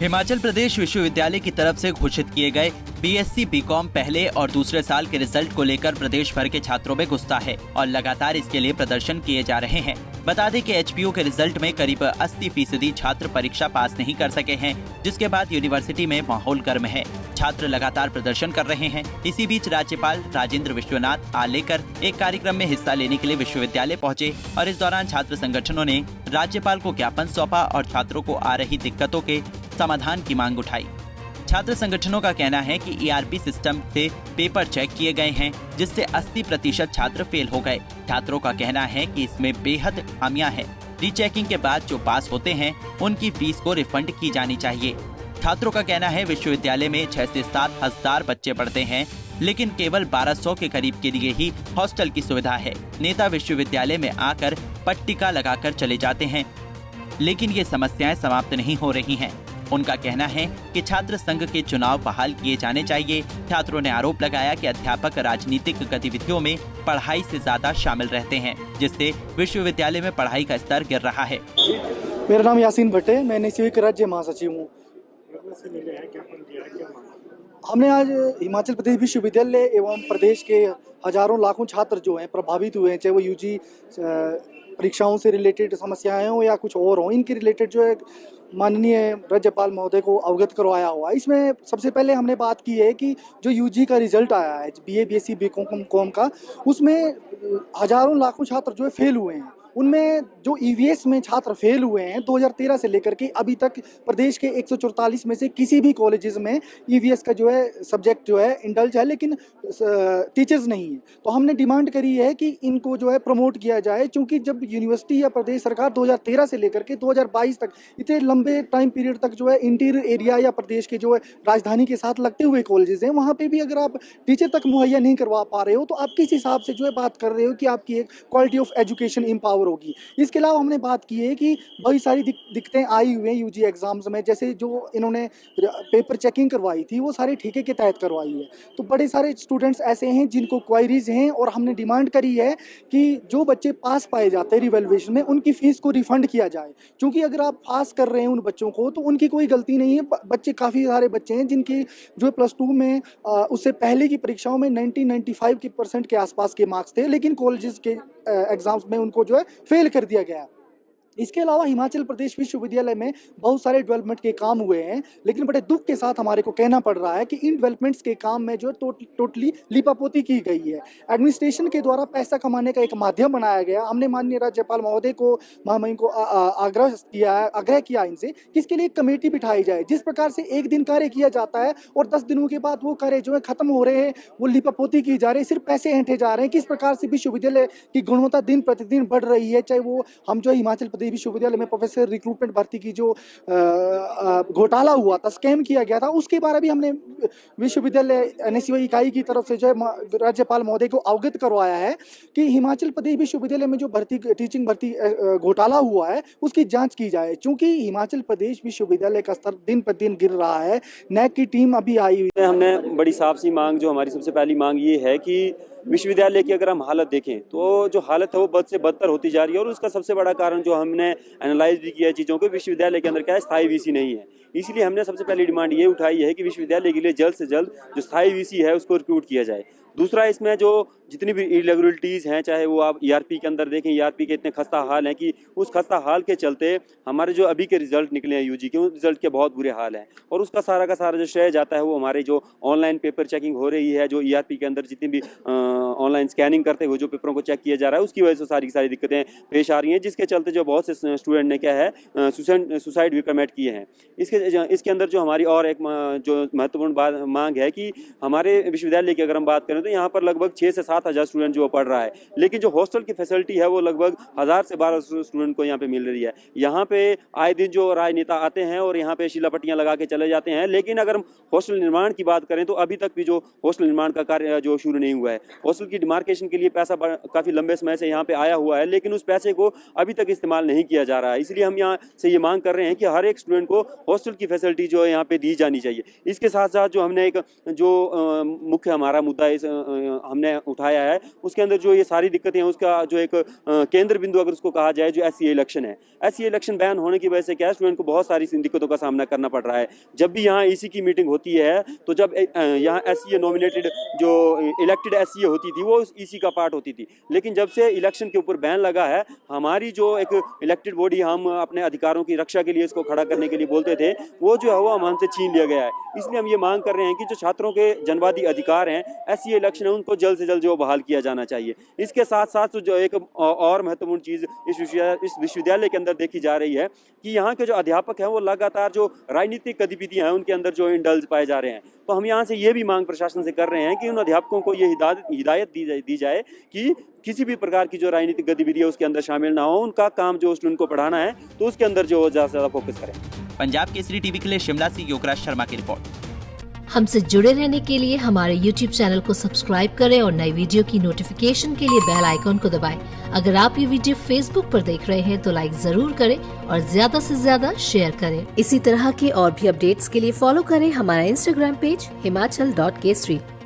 हिमाचल प्रदेश विश्वविद्यालय की तरफ से घोषित किए गए बीएससी बीकॉम पहले और दूसरे साल के रिजल्ट को लेकर प्रदेश भर के छात्रों में गुस्सा है और लगातार इसके लिए प्रदर्शन किए जा रहे हैं। बता दें कि एचपीयू के रिजल्ट में करीब 80% छात्र परीक्षा पास नहीं कर सके हैं, जिसके बाद यूनिवर्सिटी में माहौल गर्म है। छात्र लगातार प्रदर्शन कर रहे हैं। इसी बीच राज्यपाल राजेंद्र विश्वनाथ आलेकर एक कार्यक्रम में हिस्सा लेने के लिए विश्वविद्यालय पहुंचे और इस दौरान छात्र संगठनों ने राज्यपाल को ज्ञापन सौंपा और छात्रों को आ रही दिक्कतों के समाधान की मांग उठाई। छात्र संगठनों का कहना है कि ईआरपी सिस्टम से पेपर चेक किए गए हैं, जिससे 80% छात्र फेल हो गए। छात्रों का कहना है कि इसमें बेहद खामियां हैं। रीचेकिंग के बाद जो पास होते हैं उनकी फीस को रिफंड की जानी चाहिए। छात्रों का कहना है विश्वविद्यालय में 6 से 7 हजार बच्चे पढ़ते हैं, लेकिन केवल 1200 के करीब के लिए ही हॉस्टल की सुविधा है। नेता विश्वविद्यालय में आकर पट्टिका लगाकर चले जाते हैं, लेकिन ये समस्याएं समाप्त नहीं हो रही हैं। उनका कहना है कि छात्र संघ के चुनाव बहाल किए जाने चाहिए। छात्रों ने आरोप लगाया कि अध्यापक राजनीतिक गतिविधियों में पढ़ाई से ज्यादा शामिल रहते हैं, जिससे विश्वविद्यालय में पढ़ाई का स्तर गिर रहा है। मेरा नाम यासीन भट्ट है, मैं NSUE का राज्य महासचिव हूँ। हमने आज हिमाचल प्रदेश विश्वविद्यालय एवं प्रदेश के हजारों लाखों छात्र जो हैं प्रभावित हुए हैं, चाहे वो यूजी परीक्षाओं से रिलेटेड समस्याएं हो या कुछ और हो, इनके रिलेटेड जो है माननीय राज्यपाल महोदय को अवगत करवाया हुआ। इसमें सबसे पहले हमने बात की है कि जो यूजी का रिजल्ट आया है BA BSc BCom का, उसमें हजारों लाखों छात्र जो है फेल हुए हैं। उनमें जो EVS में छात्र फेल हुए हैं 2013 से लेकर के अभी तक प्रदेश के 144 में से किसी भी कॉलेजेस में EVS का जो है सब्जेक्ट जो है इंडल्ज है, लेकिन टीचर्स नहीं है। तो हमने डिमांड करी है कि इनको जो है प्रमोट किया जाए, क्योंकि जब यूनिवर्सिटी या प्रदेश सरकार 2013 से लेकर के 2022 तक इतने लंबे टाइम पीरियड तक जो है इंटीरियर एरिया या प्रदेश के जो है राजधानी के साथ लगते हुए कॉलेजेस हैं, वहाँ पर भी अगर आप टीचर तक मुहैया नहीं करवा पा रहे हो तो आप किस हिसाब से जो है बात कर रहे हो कि आपकी एक क्वालिटी ऑफ एजुकेशन इम्पावर होगी। इसके अलावा हमने बात की है कि बहुत सारी दिक्कतें आई हुई हैं यूजी एग्जाम्स में, जैसे जो इन्होंने पेपर चेकिंग करवाई थी वो सारे ठेके के तहत करवाई है। तो बड़े सारे स्टूडेंट्स ऐसे हैं जिनको क्वायरीज हैं और हमने डिमांड करी है कि जो बच्चे पास पाए जाते हैं रिवैल्यूएशन में उनकी फीस को रिफंड किया जाए, क्योंकि अगर आप पास कर रहे हैं उन बच्चों को तो उनकी कोई गलती नहीं है। बच्चे काफ़ी सारे बच्चे हैं जिनकी जो +2 में उससे पहले की परीक्षाओं में 95% के आसपास के मार्क्स थे, लेकिन कॉलेजेस के एग्जाम्स में उनको जो है फेल कर दिया गया। इसके अलावा हिमाचल प्रदेश विश्वविद्यालय में बहुत सारे डेवलपमेंट के काम हुए हैं, लेकिन बड़े दुख के साथ हमारे को कहना पड़ रहा है कि इन डेवलपमेंट्स के काम में जो है टोटली लिपापोती की गई है। एडमिनिस्ट्रेशन के द्वारा पैसा कमाने का एक माध्यम बनाया गया। हमने माननीय राज्यपाल महोदय को महामहिम को आग्रह किया इनसे कि इसके लिए एक कमेटी बिठाई जाए। जिस प्रकार से एक दिन कार्य किया जाता है और 10 दिनों के बाद वो कार्य जो है खत्म हो रहे हैं, वो लिपापोती की जा रही है, सिर्फ पैसे ऐंठे जा रहे हैं। किस प्रकार से विश्वविद्यालय की गुणवत्ता दिन प्रतिदिन बढ़ रही है, चाहे वो हम जो हिमाचल विश्वविद्यालय में प्रोफेसर रिक्रूटमेंट भर्ती की जो घोटाला हुआ था, स्कैम किया गया था, उसके बारे में हमने विश्वविद्यालय NSUE इकाई की तरफ से जो है राज्यपाल महोदय को अवगत करवाया है कि हिमाचल प्रदेश विश्वविद्यालय में जो टीचिंग भर्ती घोटाला हुआ है उसकी जांच की जाए, क्योंकि हिमाचल प्रदेश विश्वविद्यालय का स्तर दिन प्रतिदिन गिर रहा है। NAC की टीम अभी आई हुई है। हमने बड़ी साफ सी मांग, जो हमारी सबसे पहली मांग ये है कि विश्वविद्यालय की अगर हम हालत देखें तो जो हालत है वो बद से बदतर होती जा रही है, और उसका सबसे बड़ा कारण जो हमने एनालाइज भी किया है चीज़ों को, विश्वविद्यालय के अंदर क्या है, स्थायी VC नहीं है। इसलिए हमने सबसे पहली डिमांड ये उठाई है कि विश्वविद्यालय के लिए जल्द से जल्द जो स्थायी VC है उसको रिक्रूट किया जाए। दूसरा, इसमें जो जितनी भी इरेगुलरिटीज़ हैं, चाहे वो आप ERP के अंदर देखें, ERP के इतने खस्ता हाल हैं कि उस खस्ता हाल के चलते हमारे जो अभी के रिजल्ट निकले हैं यूजी के, उन रिजल्ट के बहुत बुरे हाल हैं, और उसका सारा का सारा जो श्रेय जाता है वो हमारे जो ऑनलाइन पेपर चेकिंग हो रही है, जो ERP के अंदर जितनी भी ऑनलाइन स्कैनिंग करते हुए जो पेपरों को चेक किया जा रहा है, उसकी वजह से सारी की सारी दिक्कतें पेश आ रही हैं, जिसके चलते जो बहुत से स्टूडेंट ने क्या है सुसाइड भी कमिट किए हैं। इसके अंदर जो हमारी और एक जो महत्वपूर्ण मांग है कि हमारे विश्वविद्यालय की अगर हम बात करें तो यहाँ पर लगभग 6 से 7 हज़ार स्टूडेंट जो पढ़ रहा है, लेकिन जो हॉस्टल की फैसिलिटी है वो लगभग 1000 से 1200 स्टूडेंट को यहाँ पे मिल रही है। यहाँ पे आए दिन जो राजनेता आते हैं और यहाँ पे शिलापट्टियाँ लगा के चले जाते हैं, लेकिन अगर हम हॉस्टल निर्माण की बात करें तो अभी तक भी जो हॉस्टल निर्माण का कार्य जो शुरू नहीं हुआ है। हॉस्टल की डिमार्केशन के लिए पैसा काफ़ी लंबे समय से यहाँ पे आया हुआ है, लेकिन उस पैसे को अभी तक इस्तेमाल नहीं किया जा रहा है। इसलिए हम यहाँ से ये मांग कर रहे हैं कि हर एक स्टूडेंट को हॉस्टल हॉस्टल की फैसिलिटी जो है यहाँ पे दी जानी चाहिए। इसके साथ साथ जो हमने एक जो मुख्य हमारा मुद्दा हमने उठाया है, उसके अंदर जो ये सारी दिक्कतें हैं उसका जो एक केंद्र बिंदु अगर उसको कहा जाए, जो एससीए इलेक्शन है। एससीए इलेक्शन बैन होने की वजह से क्या स्टूडेंट को बहुत सारी दिक्कतों का सामना करना पड़ रहा है। जब भी यहाँ ईसी की मीटिंग होती है तो जब यहाँ एससीए नॉमिनेटेड जो इलेक्टेड एससीए होती थी वो ईसी का पार्ट होती थी, लेकिन जब से इलेक्शन के ऊपर बैन लगा है, हमारी जो एक इलेक्टेड बॉडी हम अपने अधिकारों की रक्षा के लिए इसको खड़ा करने के लिए बोलते थे, वो जो है वो हमसे छीन लिया गया है। इसलिए हम ये मांग कर रहे हैं कि जो छात्रों के जनवादी अधिकार हैं, एससीए इलेक्शन है, उनको जल्द से जल्द जो बहाल किया जाना चाहिए। इसके साथ साथ जो एक और महत्वपूर्ण चीज़ इस विश्वविद्यालय के अंदर देखी जा रही है कि यहाँ के जो अध्यापक हैं वो लगातार जो राजनीतिक गतिविधियाँ हैं उनके अंदर जो इंडल्ज पाए जा रहे हैं। तो हम यहाँ से ये भी मांग प्रशासन से कर रहे हैं कि उन अध्यापकों को ये हिदायत दी जाए कि किसी भी प्रकार की जो राजनीतिक गतिविधि है उसके अंदर शामिल ना हो। उनका काम जो स्टूडेंट को पढ़ाना है तो उसके अंदर जो ज़्यादा से ज़्यादा फोकस करें। पंजाब केसरी टीवी के लिए शिमला से योगराज शर्मा की रिपोर्ट। हमसे जुड़े रहने के लिए हमारे YouTube चैनल को सब्सक्राइब करें और नई वीडियो की नोटिफिकेशन के लिए बेल आइकॉन को दबाएं। अगर आप ये वीडियो Facebook पर देख रहे हैं तो लाइक जरूर करें और ज्यादा से ज्यादा शेयर करें। इसी तरह के और भी अपडेट्स के लिए फॉलो करें हमारा Instagram पेज himachal.kesri।